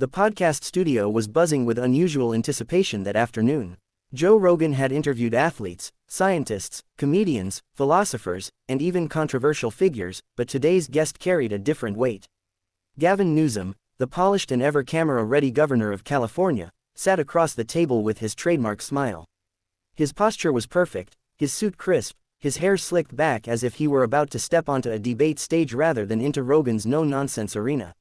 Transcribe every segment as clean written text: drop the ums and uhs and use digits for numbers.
The podcast studio was buzzing with unusual anticipation that afternoon. Joe Rogan had interviewed athletes, scientists, comedians, philosophers, and even controversial figures, but today's guest carried a different weight. Gavin Newsom, the polished and ever camera-ready governor of California, sat across the table with his trademark smile. His posture was perfect, his suit crisp, his hair slicked back as if he were about to step onto a debate stage rather than into Rogan's no-nonsense arena.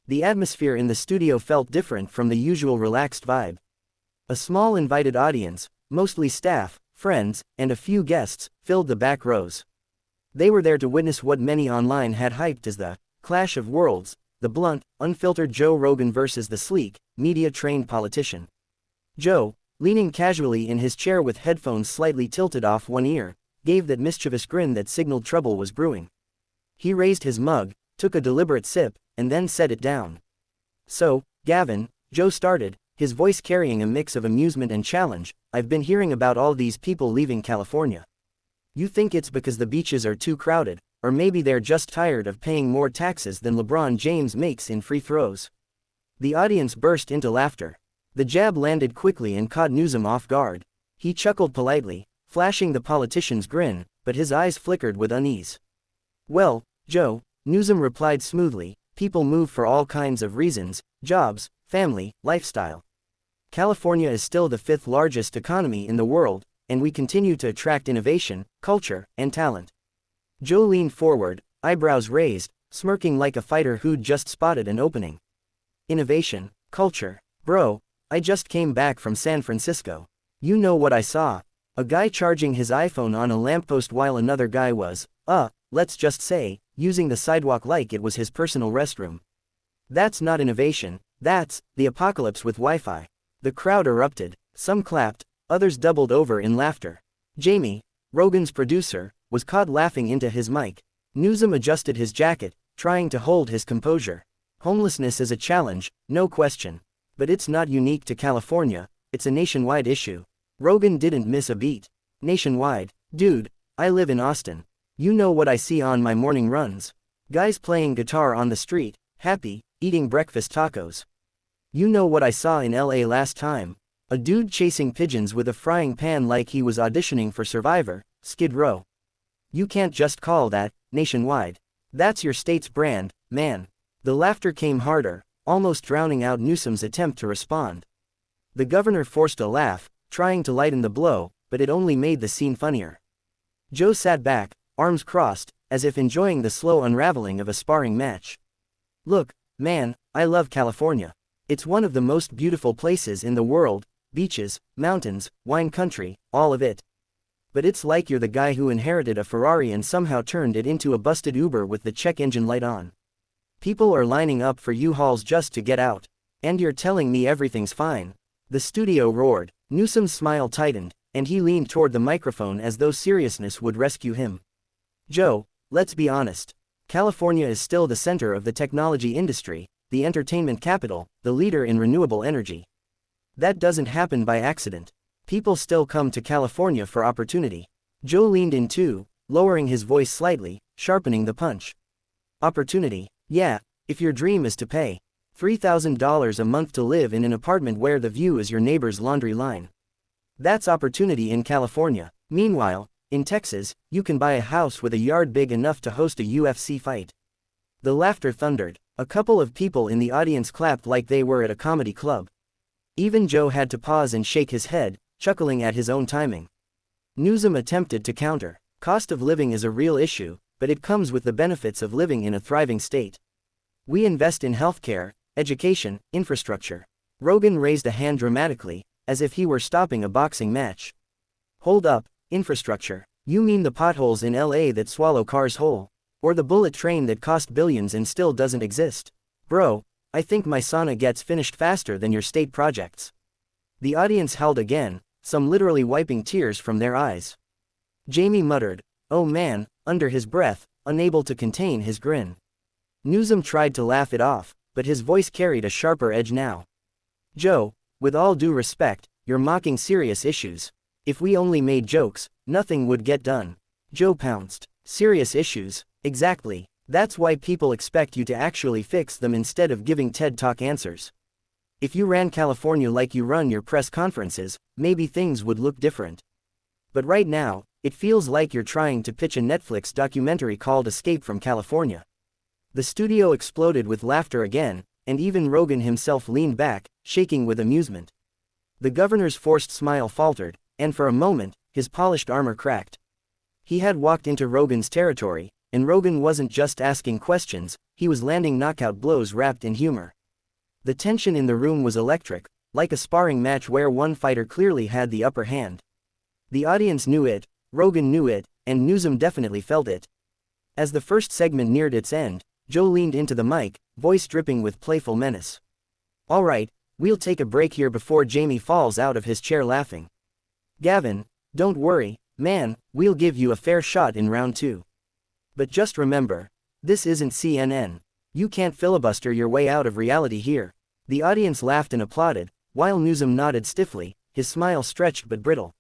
The atmosphere in the studio felt different from the usual relaxed vibe. A small invited audience, mostly staff, friends, and a few guests, filled the back rows. They were there to witness what many online had hyped as the clash of worlds, the blunt, unfiltered Joe Rogan versus the sleek, media-trained politician. Joe, leaning casually in his chair with headphones slightly tilted off one ear, gave that mischievous grin that signaled trouble was brewing. He raised his mug, took a deliberate sip, and then set it down. "So, Gavin," Joe started, his voice carrying a mix of amusement and challenge, "I've been hearing about all these people leaving California. You think it's because the beaches are too crowded, or maybe they're just tired of paying more taxes than LeBron James makes in free throws?" The audience burst into laughter. The jab landed quickly and caught Newsom off guard. He chuckled politely, flashing the politician's grin, but his eyes flickered with unease. "Well, Joe," Newsom replied smoothly, "people move for all kinds of reasons: jobs, family, lifestyle. California is still the fifth largest economy in the world, and we continue to attract innovation, culture, and talent." Joe leaned forward, eyebrows raised, smirking like a fighter who'd just spotted an opening. "Innovation, culture. Bro, I just came back from San Francisco. You know what I saw? A guy charging his iPhone on a lamppost while another guy was, let's just say, using the sidewalk like it was his personal restroom. That's not innovation, that's the apocalypse with Wi-Fi." The crowd erupted. Some clapped, others doubled over in laughter. Jamie, Rogan's producer, was caught laughing into his mic. Newsom adjusted his jacket, trying to hold his composure. Homelessness is a challenge, no question. But it's not unique to California, it's a nationwide issue. Rogan didn't miss a beat. "Nationwide? Dude, I live in Austin. You know what I see on my morning runs. Guys playing guitar on the street, happy, eating breakfast tacos. You know what I saw in LA last time? A dude chasing pigeons with a frying pan like he was auditioning for Survivor, Skid Row. You can't just call that nationwide. That's your state's brand, man." The laughter came harder, almost drowning out Newsom's attempt to respond. The governor forced a laugh, trying to lighten the blow, but it only made the scene funnier. Joe sat back, arms crossed, as if enjoying the slow unraveling of a sparring match. "Look, man, I love California. It's one of the most beautiful places in the world, beaches, mountains, wine country, all of it. But it's like you're the guy who inherited a Ferrari and somehow turned it into a busted Uber with the check engine light on. People are lining up for U-Hauls just to get out. And you're telling me everything's fine." The studio roared. Newsom's smile tightened, and he leaned toward the microphone as though seriousness would rescue him. "Joe, let's be honest. California is still the center of the technology industry, the entertainment capital, the leader in renewable energy. That doesn't happen by accident. People still come to California for opportunity." Joe leaned in too, lowering his voice slightly, sharpening the punch. "Opportunity? Yeah, if your dream is to pay $3,000 a month to live in an apartment where the view is your neighbor's laundry line. That's opportunity in California. Meanwhile, in Texas, you can buy a house with a yard big enough to host a UFC fight." The laughter thundered. A couple of people in the audience clapped like they were at a comedy club. Even Joe had to pause and shake his head, chuckling at his own timing. Newsom attempted to counter. "Cost of living is a real issue, but it comes with the benefits of living in a thriving state. We invest in healthcare, education, infrastructure." Rogan raised a hand dramatically, as if he were stopping a boxing match. "Hold up, infrastructure? You mean the potholes in LA that swallow cars whole? Or the bullet train that cost billions and still doesn't exist? Bro, I think my sauna gets finished faster than your state projects." The audience howled again, some literally wiping tears from their eyes. Jamie muttered, "Oh man," under his breath, unable to contain his grin. Newsom tried to laugh it off, but his voice carried a sharper edge now. "Joe, with all due respect, you're mocking serious issues. If we only made jokes, nothing would get done." Joe pounced. "Serious issues? Exactly. That's why people expect you to actually fix them instead of giving TED Talk answers. If you ran California like you run your press conferences, maybe things would look different. But right now, it feels like you're trying to pitch a Netflix documentary called Escape from California." The studio exploded with laughter again, and even Rogan himself leaned back, shaking with amusement. The governor's forced smile faltered, and for a moment, his polished armor cracked. He had walked into Rogan's territory, and Rogan wasn't just asking questions, he was landing knockout blows wrapped in humor. The tension in the room was electric, like a sparring match where one fighter clearly had the upper hand. The audience knew it, Rogan knew it, and Newsom definitely felt it. As the first segment neared its end, Joe leaned into the mic, voice dripping with playful menace. "All right, we'll take a break here before Jamie falls out of his chair laughing. Gavin, don't worry, man, we'll give you a fair shot in round 2. But just remember, this isn't CNN. You can't filibuster your way out of reality here." The audience laughed and applauded, while Newsom nodded stiffly, his smile stretched but brittle.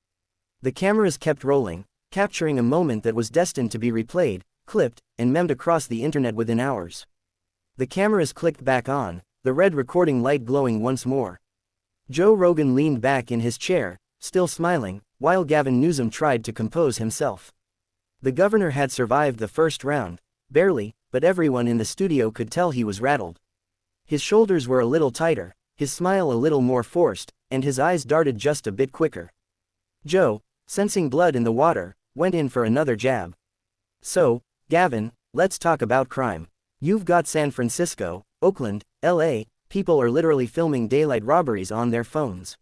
The cameras kept rolling, capturing a moment that was destined to be replayed, clipped, and memed across the internet within hours. The cameras clicked back on, the red recording light glowing once more. Joe Rogan leaned back in his chair, still smiling, while Gavin Newsom tried to compose himself. The governor had survived the first round, barely, but everyone in the studio could tell he was rattled. His shoulders were a little tighter, his smile a little more forced, and his eyes darted just a bit quicker. Joe, sensing blood in the water, went in for another jab. "So, Gavin, let's talk about crime. You've got San Francisco, Oakland, LA, people are literally filming daylight robberies on their phones.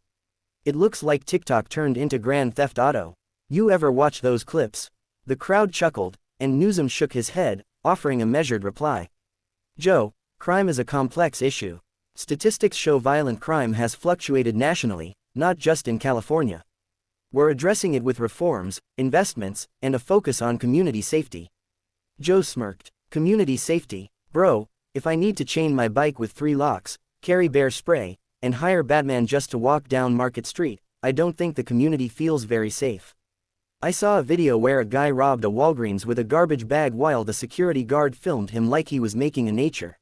It looks like TikTok turned into Grand Theft Auto. You ever watch those clips?" The crowd chuckled, and Newsom shook his head, offering a measured reply. "Joe, crime is a complex issue. Statistics show violent crime has fluctuated nationally, not just in California. We're addressing it with reforms, investments, and a focus on community safety." Joe smirked. "Community safety? Bro, if I need to chain my bike with 3 locks, carry bear spray, and hire Batman just to walk down Market Street, I don't think the community feels very safe. I saw a video where a guy robbed a Walgreens with a garbage bag while the security guard filmed him like he was making a nature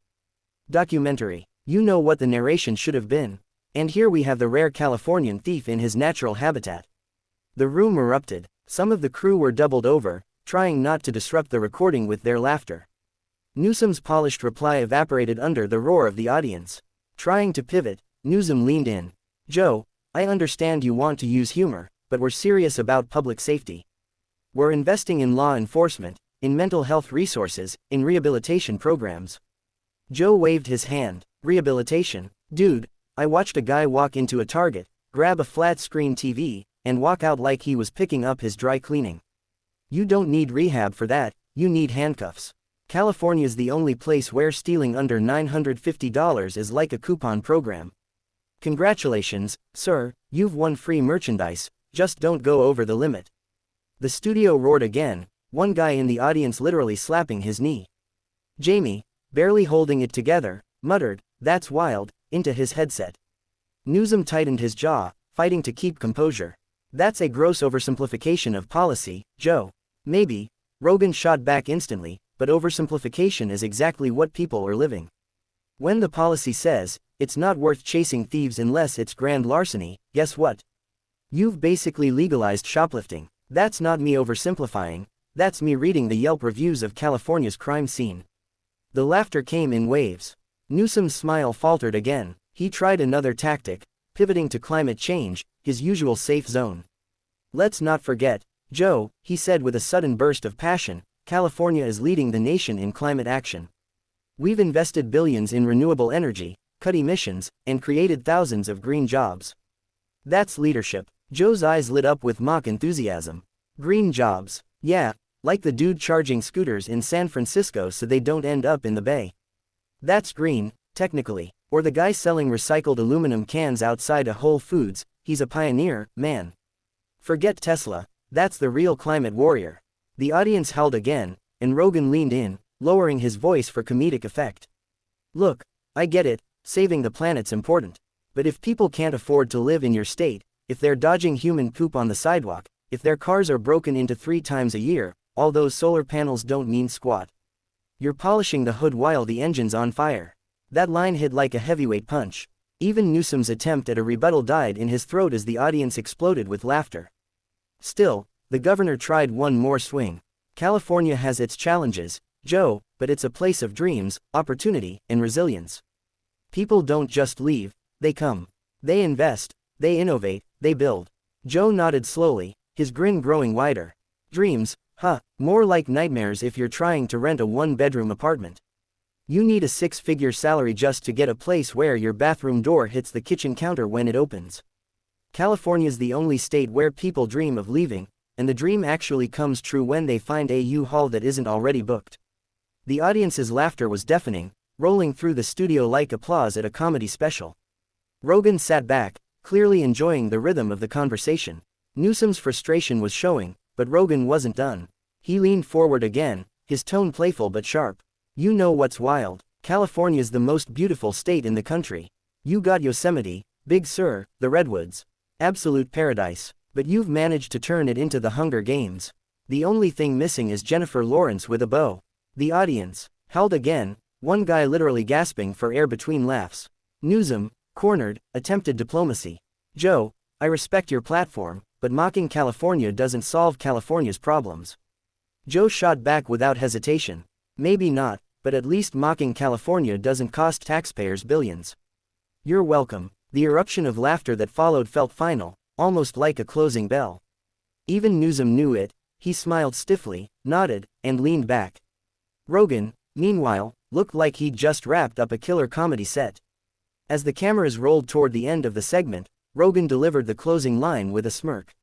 documentary. You know what the narration should have been. And here we have the rare Californian thief in his natural habitat." The room erupted. Some of the crew were doubled over, trying not to disrupt the recording with their laughter. Newsom's polished reply evaporated under the roar of the audience. Trying to pivot, Newsom leaned in. "Joe, I understand you want to use humor, but we're serious about public safety. We're investing in law enforcement, in mental health resources, in rehabilitation programs." Joe waved his hand. "Rehabilitation? Dude, I watched a guy walk into a Target, grab a flat-screen TV, and walk out like he was picking up his dry cleaning. You don't need rehab for that, you need handcuffs. California's the only place where stealing under $950 is like a coupon program. Congratulations, sir, you've won free merchandise, just don't go over the limit." The studio roared again, one guy in the audience literally slapping his knee. Jamie, barely holding it together, muttered, "That's wild," into his headset. Newsom tightened his jaw, fighting to keep composure. "That's a gross oversimplification of policy, Joe." "Maybe," Rogan shot back instantly, "but oversimplification is exactly what people are living. When the policy says, it's not worth chasing thieves unless it's grand larceny, guess what? You've basically legalized shoplifting. That's not me oversimplifying, that's me reading the Yelp reviews of California's crime scene." The laughter came in waves. Newsom's smile faltered again. He tried another tactic, pivoting to climate change, his usual safe zone. "Let's not forget, Joe," he said with a sudden burst of passion, "California is leading the nation in climate action. We've invested billions in renewable energy, cut emissions, and created thousands of green jobs. That's leadership." Joe's eyes lit up with mock enthusiasm. "Green jobs? Yeah, like the dude charging scooters in San Francisco so they don't end up in the bay. That's green, technically. Or the guy selling recycled aluminum cans outside a Whole Foods, he's a pioneer, man. Forget Tesla, that's the real climate warrior." The audience howled again, and Rogan leaned in, lowering his voice for comedic effect. "Look, I get it, saving the planet's important. But if people can't afford to live in your state, if they're dodging human poop on the sidewalk, if their cars are broken into 3 times a year, all those solar panels don't mean squat. You're polishing the hood while the engine's on fire." That line hit like a heavyweight punch. Even Newsom's attempt at a rebuttal died in his throat as the audience exploded with laughter. Still, the governor tried one more swing. California has its challenges, Joe, but it's a place of dreams, opportunity, and resilience. People don't just leave, they come. They invest, they innovate, they build. Joe nodded slowly, his grin growing wider. Dreams, huh, more like nightmares if you're trying to rent a one-bedroom apartment. You need a six-figure salary just to get a place where your bathroom door hits the kitchen counter when it opens. California's the only state where people dream of leaving, and the dream actually comes true when they find a U-Haul that isn't already booked. The audience's laughter was deafening, rolling through the studio like applause at a comedy special. Rogan sat back, clearly enjoying the rhythm of the conversation. Newsom's frustration was showing, but Rogan wasn't done. He leaned forward again, his tone playful but sharp. You know what's wild? California's the most beautiful state in the country. You got Yosemite, Big Sur, the Redwoods. Absolute paradise. But you've managed to turn it into the Hunger Games. The only thing missing is Jennifer Lawrence with a bow. The audience howled again, one guy literally gasping for air between laughs. Newsom, cornered, attempted diplomacy. Joe, I respect your platform, but mocking California doesn't solve California's problems. Joe shot back without hesitation. Maybe not, but at least mocking California doesn't cost taxpayers billions. You're welcome. The eruption of laughter that followed felt final, almost like a closing bell. Even Newsom knew it. He smiled stiffly, nodded, and leaned back. Rogan, meanwhile, looked like he'd just wrapped up a killer comedy set. As the cameras rolled toward the end of the segment, Rogan delivered the closing line with a smirk.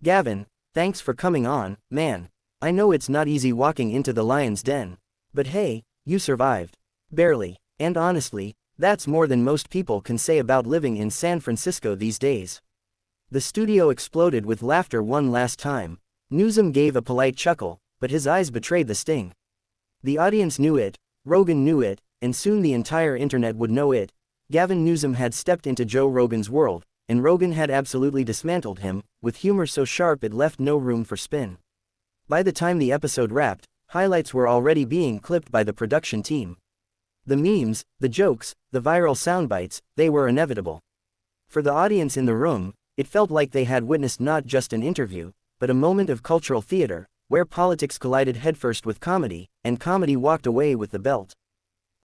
Gavin, thanks for coming on, man. I know it's not easy walking into the lion's den. But hey, you survived. Barely. And honestly, that's more than most people can say about living in San Francisco these days. The studio exploded with laughter one last time. Newsom gave a polite chuckle, but his eyes betrayed the sting. The audience knew it, Rogan knew it, and soon the entire internet would know it. Gavin Newsom had stepped into Joe Rogan's world, and Rogan had absolutely dismantled him, with humor so sharp it left no room for spin. By the time the episode wrapped, highlights were already being clipped by the production team. The memes, the jokes, the viral soundbites, they were inevitable. For the audience in the room, it felt like they had witnessed not just an interview, but a moment of cultural theater, where politics collided headfirst with comedy, and comedy walked away with the belt.